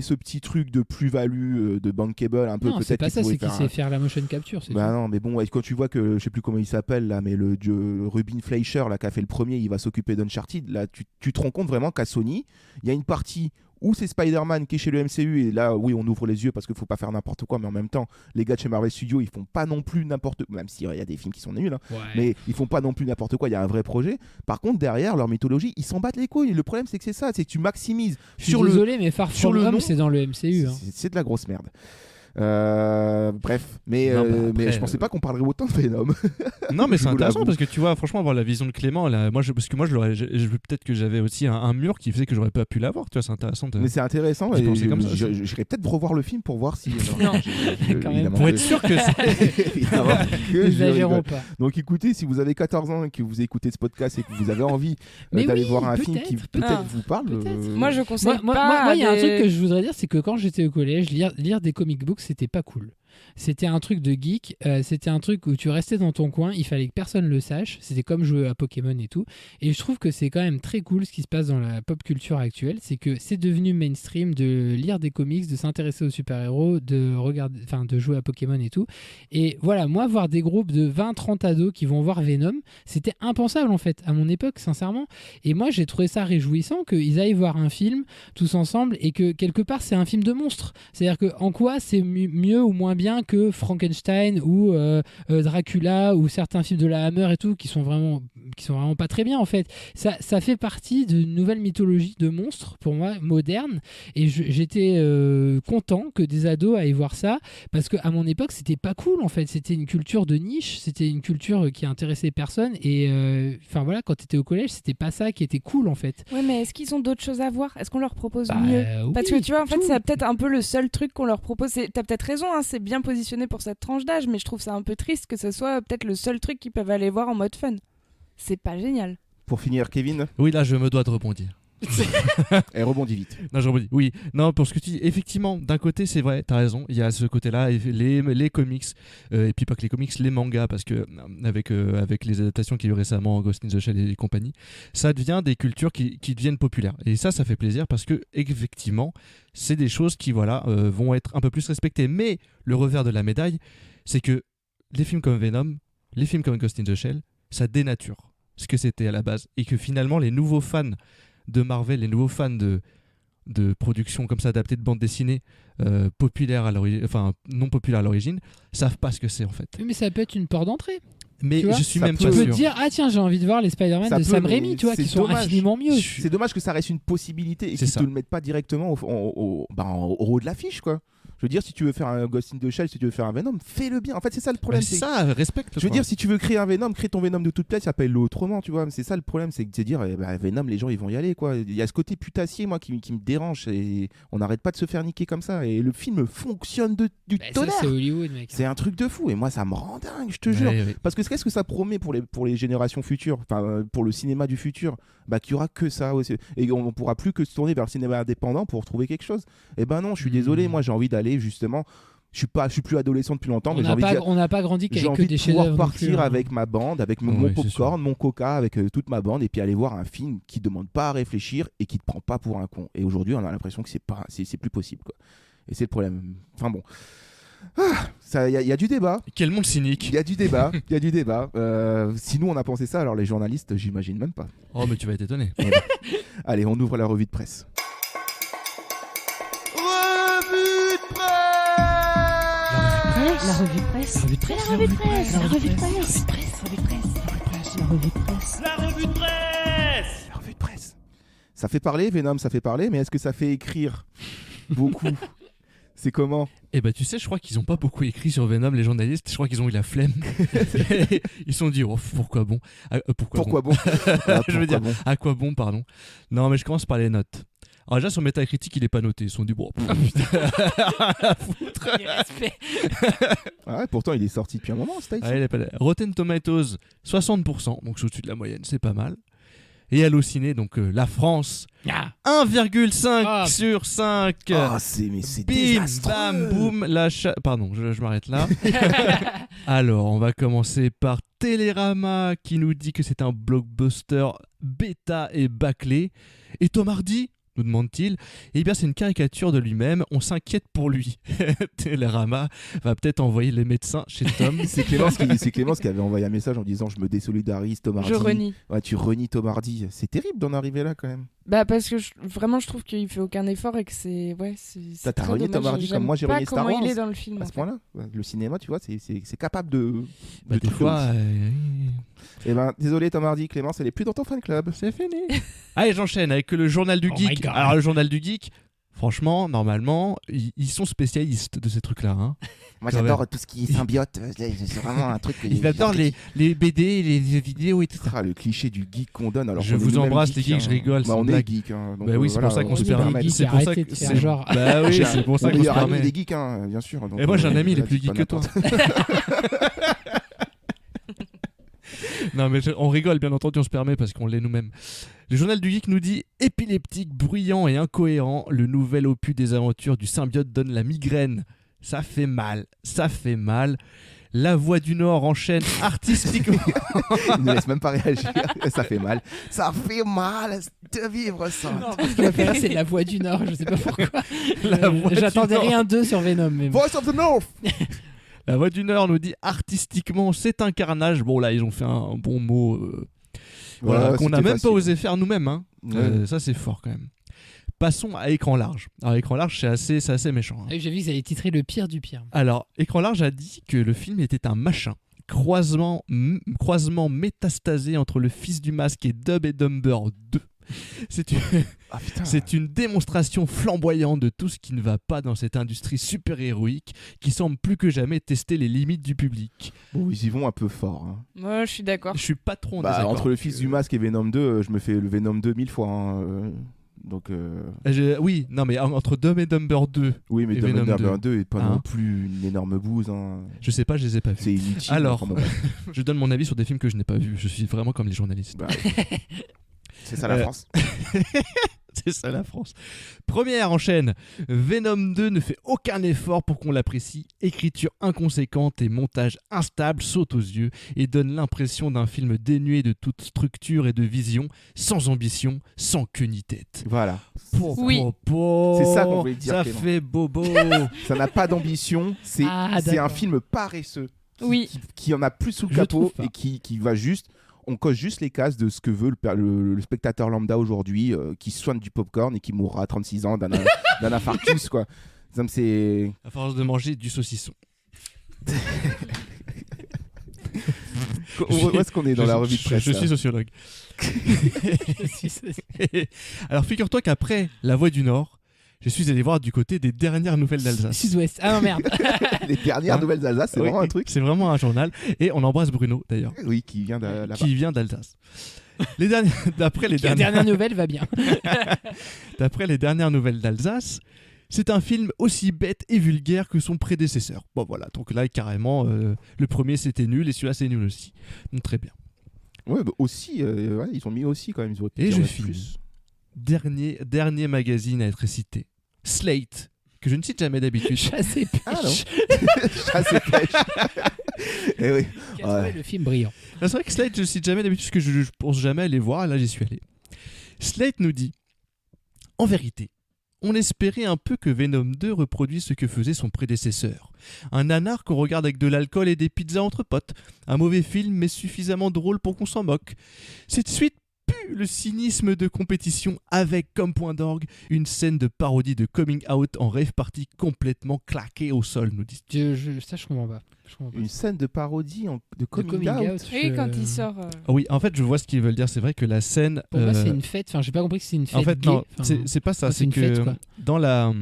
ce petit truc de plus-value de bankable un peu. Non, c'est pas ça, c'est qu'il sait faire la motion capture. Bah non, mais bon, quand tu vois que je sais plus comment il s'appelle là, mais le Ruben Fleischer là qui a fait le premier, il va s'occuper d'Uncharted. Là, tu te rends compte vraiment qu'à Sony, il y a une partie où c'est Spider-Man qui est chez le MCU et là oui on ouvre les yeux parce qu'il faut pas faire n'importe quoi, mais en même temps les gars de chez Marvel Studios ils font pas non plus n'importe quoi, même s'il y a des films qui sont nuls mais ils font pas non plus n'importe quoi, il y a un vrai projet. Par contre derrière leur mythologie ils s'en battent les couilles. Le problème c'est que c'est ça, c'est que tu maximises désolé mais Far From Home c'est dans le MCU c'est de la grosse merde. Bref, mais je pensais pas qu'on parlerait autant de Venom. Non, mais c'est Je vous intéressant l'avoue. parce que tu vois, franchement, avoir la vision de Clément, là, parce que moi, peut-être que j'avais aussi un mur qui faisait que j'aurais pas pu l'avoir. Tu vois, c'est intéressant. Mais c'est intéressant. J'y Et pensais comme ça, j'irais peut-être revoir le film pour voir si. Non, quand même. Pour être sûr que c'est. Évidemment que je N'exagérons rigole. pas. Donc écoutez, si vous avez 14 ans et que vous écoutez ce podcast et que vous avez envie Mais d'aller oui, voir un film qui peut-être. peut-être Ah, vous parle, peut-être. Moi, je conseille Moi, pas. il y a un des- truc que je voudrais dire, c'est que quand j'étais au collège, lire des comic books, c'était pas cool. C'était un truc de geek, c'était un truc où tu restais dans ton coin, il fallait que personne le sache, c'était comme jouer à Pokémon et tout. Et je trouve que c'est quand même très cool ce qui se passe dans la pop culture actuelle, c'est que c'est devenu mainstream de lire des comics, de s'intéresser aux super-héros, de jouer à Pokémon et tout. Et voilà, moi, voir des groupes de 20-30 ados qui vont voir Venom, c'était impensable en fait, à mon époque, sincèrement. Et moi, j'ai trouvé ça réjouissant qu'ils aillent voir un film tous ensemble et que quelque part, c'est un film de monstre. C'est-à-dire que en quoi c'est mieux ou moins bien que Frankenstein ou Dracula ou certains films de la Hammer et tout qui sont vraiment pas très bien en fait. Ça fait partie d'une nouvelle mythologie de monstres pour moi moderne et j'étais content que des ados aillent voir ça parce qu'à mon époque c'était pas cool en fait. C'était une culture de niche, c'était une culture qui intéressait personne et enfin voilà, quand t'étais au collège c'était pas ça qui était cool en fait. Ouais, mais est-ce qu'ils ont d'autres choses à voir? Est-ce qu'on leur propose Bah, mieux? oui, Parce que tu vois, en fait, tout. c'est peut-être un peu le seul truc qu'on leur propose. T'as peut-être raison, hein, c'est bien positionné pour cette tranche d'âge, mais je trouve ça un peu triste que ce soit peut-être le seul truc qu'ils peuvent aller voir en mode fun. C'est pas génial. pour finir, Kevin, Oui, là, je me dois de rebondir. elle rebondit vite. Non, je rebondis. Oui, non, pour ce que tu dis, effectivement, d'un côté, c'est vrai, t'as raison, il y a ce côté-là, et les comics, et puis pas que les comics, les mangas, parce que avec les adaptations qu'il y a eu récemment, Ghost in the Shell et compagnie, ça devient des cultures qui deviennent populaires. Et ça fait plaisir parce que, effectivement, c'est des choses qui, voilà, vont être un peu plus respectées. Mais le revers de la médaille, c'est que les films comme Venom, les films comme Ghost in the Shell, ça dénature ce que c'était à la base. Et que finalement, les nouveaux fans de Marvel, les nouveaux fans de productions comme ça adaptées de bandes dessinées populaires à l'origine, enfin non populaires à l'origine, savent pas ce que c'est en fait. Oui, mais ça peut être une porte d'entrée. Mais Tu vois, je suis ça même peut- pas Tu peux sûr. te dire, ah tiens, j'ai envie de voir les Spider-Man Ça de peut, Sam mais Raimi, tu vois, c'est qui sont dommage. infiniment mieux. C'est dommage que ça reste une possibilité et C'est qu'ils ça. te le mettent pas directement au haut de l'affiche, quoi. Je veux dire, si tu veux faire un Ghost in the Shell, si tu veux faire un Venom, fais-le bien. En fait, c'est ça le problème. C'est ça, respecte. Je veux dire, si tu veux créer un Venom, crée ton Venom de toute pièce, appelle-le autrement, tu vois. Mais c'est ça le problème, c'est de se dire, Venom, les gens, ils vont y aller, quoi. Il y a ce côté putassier, moi, qui me dérange. Et on n'arrête pas de se faire niquer comme ça. Et le film fonctionne du Bah, ça, tonnerre. c'est Hollywood, mec. C'est un truc de fou. Et moi, ça me rend dingue, je te jure. Parce que qu'est-ce que ça promet pour les générations futures, enfin pour le cinéma du futur, qu'il y aura que ça aussi. Et on pourra plus que se tourner vers le cinéma indépendant pour trouver quelque chose. Et ben non, je suis désolé, moi j'ai envie d'aller justement. Je suis plus adolescent depuis longtemps, mais j'ai envie On n'a pas grandi j'ai qu'avec que envie des de pouvoir chefs-d'œuvre non partir plus, hein. avec ma bande, avec mon Ouais, c'est popcorn, mon coca, avec toute ma bande, et puis aller voir un film qui demande pas à réfléchir et qui te prend pas pour un con. Et aujourd'hui, on a l'impression que c'est plus possible, quoi. Et c'est le problème. Enfin bon. Il y a du débat. Quel monde cynique. Il y a du débat. Il y a du débat. Si nous on a pensé ça, alors les journalistes, j'imagine même pas. Oh, mais tu vas être étonné. Allez, on ouvre la revue de presse. La revue de presse. La revue de presse. La revue de presse. La revue de presse. La revue de presse. La revue de presse. La revue de presse. La revue de presse. Ça fait parler, Venom, ça fait parler, mais est-ce que ça fait écrire beaucoup? C'est comment? Eh ben tu sais, je crois qu'ils ont pas beaucoup écrit sur Venom, les journalistes. Je crois qu'ils ont eu la flemme. Ils se sont dit, oh, pourquoi bon? Pourquoi bon? Voilà, Je veux pourquoi dire, bon. à quoi bon, pardon. Non, mais je commence par les notes. Alors déjà, sur Metacritic, il est pas noté. Ils se sont dit, bon, à foutre. Ah ouais, pourtant il est sorti depuis un moment, Stacy. Ah, il est pas là. Rotten Tomatoes, 60%, donc c'est au-dessus de la moyenne, c'est pas mal. Et Allociné, donc la France, Ah. 1,5 Ah. sur 5. Ah, c'est Bim, désastreux. bam, boum, Pardon, je m'arrête là. Alors, on va commencer par Télérama qui nous dit que c'est un blockbuster bêta et bâclé. Et Tom Hardy, nous demande-t-il, eh bien c'est une caricature de lui-même, on s'inquiète pour lui. Télérama va peut-être envoyer les médecins chez Tom. C'est Clémence qui avait envoyé un message en disant je me désolidarise Tom Hardy. Je renie. Ouais, tu renies Tom Hardy. C'est terrible d'en arriver là quand même. Bah parce que vraiment je trouve qu'il fait aucun effort et que c'est T'as très renié Tom dommage. Hardy J'aime comme moi j'ai pas renié Star comment Wars. il est dans le film. À en ce fait. point-là, le cinéma, tu vois, c'est capable de. Bah, des trucs de fois, ouf. Eh ben, désolé Tom Hardy, Clémence, elle est plus dans ton fan club. c'est fini. Allez, j'enchaîne avec le journal du Oh my geek. God. Alors le journal du geek, Franchement, normalement, ils sont spécialistes de ces trucs-là. Hein. Moi, j'adore tout ce qui est symbiote. C'est vraiment un truc que ils adorent les BD, les vidéos, etc. Le cliché du geek qu'on donne. Alors je vous embrasse, les geeks, je rigole. Bah, on est geeks. Hein, donc, oui, c'est pour ça qu'on se permet. C'est pour ça que c'est genre. Bah oui, c'est pour ça qu'on se permet. des geeks, hein, bien sûr. Donc, et moi, j'ai un ami, il est plus geek que toi. Non, mais on rigole, bien entendu, on se permet parce qu'on l'est nous-mêmes. Le journal du geek nous dit épileptique, bruyant et incohérent, le nouvel opus des aventures du symbiote donne la migraine. Ça fait mal, ça fait mal. La Voix du Nord enchaîne artistiquement. Il ne laisse même pas réagir. Ça fait mal. Ça fait mal de vivre ça. Non, ce que je préfère, c'est La Voix du Nord. Je sais pas pourquoi. J'attendais Nord. rien d'eux sur Venom. Mais Voice of the North. La Voix du Nord nous dit artistiquement, c'est un carnage. Bon, là, ils ont fait un bon mot voilà, qu'on n'a même pas osé faire nous-mêmes. Hein. Ça, c'est fort quand même. Passons à Écran Large. Alors, Écran Large, c'est assez méchant. Hein. J'ai vu que vous avez titré le pire du pire. Alors, Écran Large a dit que le film était un machin. Croisement métastasé entre le Fils du Masque et Dumb and Dumber 2. C'est une démonstration flamboyante de tout ce qui ne va pas dans cette industrie super-héroïque qui semble plus que jamais tester les limites du public. Bon, ils y vont un peu fort. Hein. Moi, je suis d'accord. Je suis pas trop en désaccord. Entre le Fils du Masque et Venom 2, je me fais le Venom 2 1000 fois. Hein, donc, oui, non, mais entre Dumb and Dumber 2 oui, mais et Dumb and Venom Dumber 2 est pas hein non plus une énorme bouse. Hein. Je sais pas, je les ai pas vus. C'est inutile. Alors, je donne mon avis sur des films que je n'ai pas vus. Je suis vraiment comme les journalistes. Bah, c'est ça la France. C'est ça la France. Première enchaîne. Venom 2 ne fait aucun effort pour qu'on l'apprécie. Écriture inconséquente et montage instable sautent aux yeux et donne l'impression d'un film dénué de toute structure et de vision, sans ambition, sans queue ni tête. Voilà. Oui. C'est ça qu'on voulait dire. Ça Clément. fait bobo. Ça n'a pas d'ambition. C'est un film paresseux. Qui en a plus sous le capot et qui va juste. On coche juste les cases de ce que veut le spectateur lambda aujourd'hui, qui soigne du popcorn et qui mourra à 36 ans d'un infarctus, quoi. C'est... À force de manger du saucisson. Où est-ce qu'on est dans la revue de presse? Je suis sociologue. Alors figure-toi qu'après La Voix du Nord, je suis allé voir du côté des dernières nouvelles d'Alsace. Sud-Ouest. Ah non, merde. Les dernières nouvelles d'Alsace, c'est vraiment un truc. C'est vraiment un journal. Et on embrasse Bruno, d'ailleurs. Oui, qui vient de là-bas. Qui vient d'Alsace. Les dernières... D'après les La dernière nouvelle va bien. D'après les dernières nouvelles d'Alsace, c'est un film aussi bête et vulgaire que son prédécesseur. Bon voilà, donc là, carrément, le premier c'était nul et celui-là c'est nul aussi. Donc très bien. Ouais, bah aussi, ils ont mis aussi quand même. Ils ont et je finis. Dernier magazine à être cité. Slate, que je ne cite jamais d'habitude. Chasse et pêche. Ah non. Chasse et pêche. Et oui. Qui a trouvé le film brillant. C'est vrai que Slate, je ne cite jamais d'habitude parce que je pense jamais aller voir. Et là, j'y suis allé. Slate nous dit: en vérité, on espérait un peu que Venom 2 reproduise ce que faisait son prédécesseur. Un nanar qu'on regarde avec de l'alcool et des pizzas entre potes. Un mauvais film, mais suffisamment drôle pour qu'on s'en moque. Cette suite pue le cynisme de compétition avec comme point d'orgue une scène de parodie de coming out en rave party complètement claquée au sol, nous dit. Ça, je comprends pas. Une scène de parodie de coming out. Oui, quand il sort. Oui, en fait, je vois ce qu'ils veulent dire. C'est vrai que la scène. Pour moi, c'est une fête. Enfin, j'ai pas compris que c'est une fête. En fait, gay. non, c'est pas ça. C'est que fête, dans la.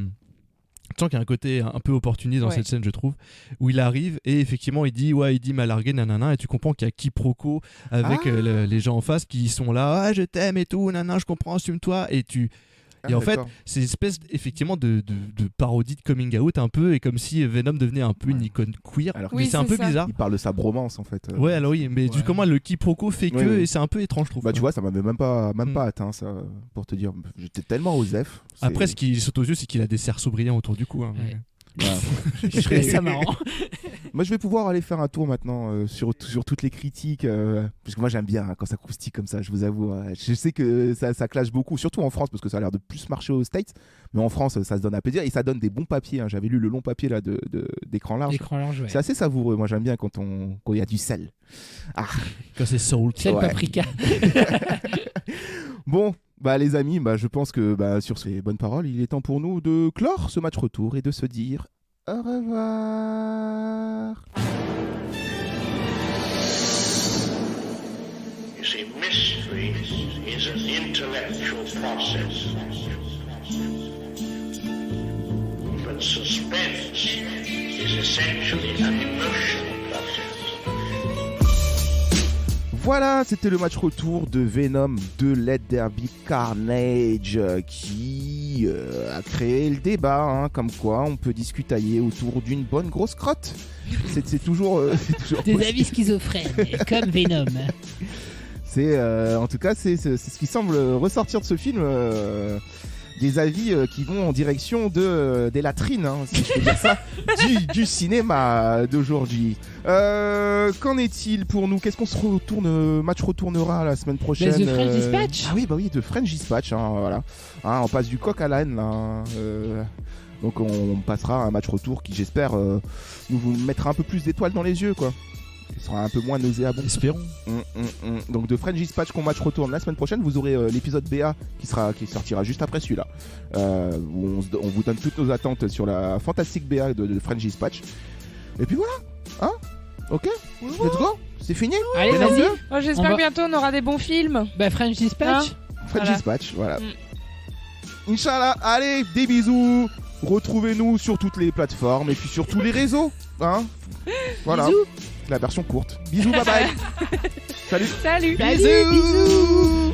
Tu sens qu'il y a un côté un peu opportuniste dans cette scène, je trouve, où il arrive et effectivement il dit m'a largué, nanana, et tu comprends qu'il y a quiproquo avec les gens en face qui sont là, je t'aime et tout, nanana, je comprends, assume-toi, et en fait, c'est une espèce effectivement de parodie de coming out un peu, et comme si Venom devenait un peu une icône queer. Alors mais c'est un peu bizarre. Il parle de sa bromance en fait. Ouais, alors oui, mais du comment le quiproquo fait que, et c'est un peu étrange, je trouve. Bah tu vois, ça m'avait même pas atteint ça, pour te dire. J'étais tellement osef. Après, ce qui saute aux yeux, c'est qu'il a des cerceaux brillants autour du cou. Hein, ouais. Je trouvais ça marrant. Moi, je vais pouvoir aller faire un tour maintenant sur toutes les critiques, parce que moi j'aime bien quand ça croustille comme ça, je vous avoue. Je sais que ça clash beaucoup, surtout en France, parce que ça a l'air de plus marcher aux States, mais en France ça se donne à plaisir et ça donne des bons papiers. Hein. J'avais lu le long papier là d'écran large. L'écran large, ouais. C'est assez savoureux. Moi j'aime bien quand il y a du sel. Ah. Quand c'est salt. Sel, paprika. Bon. Bah les amis, je pense que sur ces bonnes paroles, il est temps pour nous de clore ce match retour et de se dire au revoir. You see, mystery is an intellectual process. that suspense is essentially an emotional process. Voilà, c'était le match retour de Venom de Let There Be Carnage qui a créé le débat, hein, comme quoi on peut discutailler autour d'une bonne grosse crotte. C'est toujours, toujours Des possible. avis schizophrènes, comme Venom. En tout cas, c'est ce qui semble ressortir de ce film. Des avis qui vont en direction des latrines, hein, si je peux dire ça, du cinéma d'aujourd'hui. Qu'en est-il pour nous? Qu'est-ce qu'on match retournera la semaine prochaine? The French Dispatch. Ah oui, bah oui, de French Dispatch, hein, voilà. Hein, on passe du coq à l'âne, là. Hein, donc on passera à un match retour qui, j'espère, nous mettra un peu plus d'étoiles dans les yeux, quoi. Il sera un peu moins nauséabond. Espérons. Donc de French Dispatch qu'on match retourne la semaine prochaine, vous aurez l'épisode BA qui sortira juste après celui-là, où on vous donne toutes nos attentes sur la fantastique BA de French Dispatch. Et puis voilà, hein? Ok, let's go, c'est fini. Allez, Venom vas-y. 2. Oh, j'espère que bientôt on aura des bons films. Bah, French Dispatch. French Voilà. Dispatch, voilà. Inch'Allah, allez, des bisous. Retrouvez-nous sur toutes les plateformes et puis sur tous les réseaux, hein? Voilà. Bisous. La version courte. Bisous, bye bye. Salut. Salut. Bisous.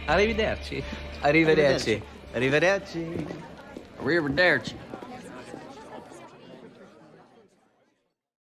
Arrivederci. Arrivederci. Arrivederci. Arrivederci.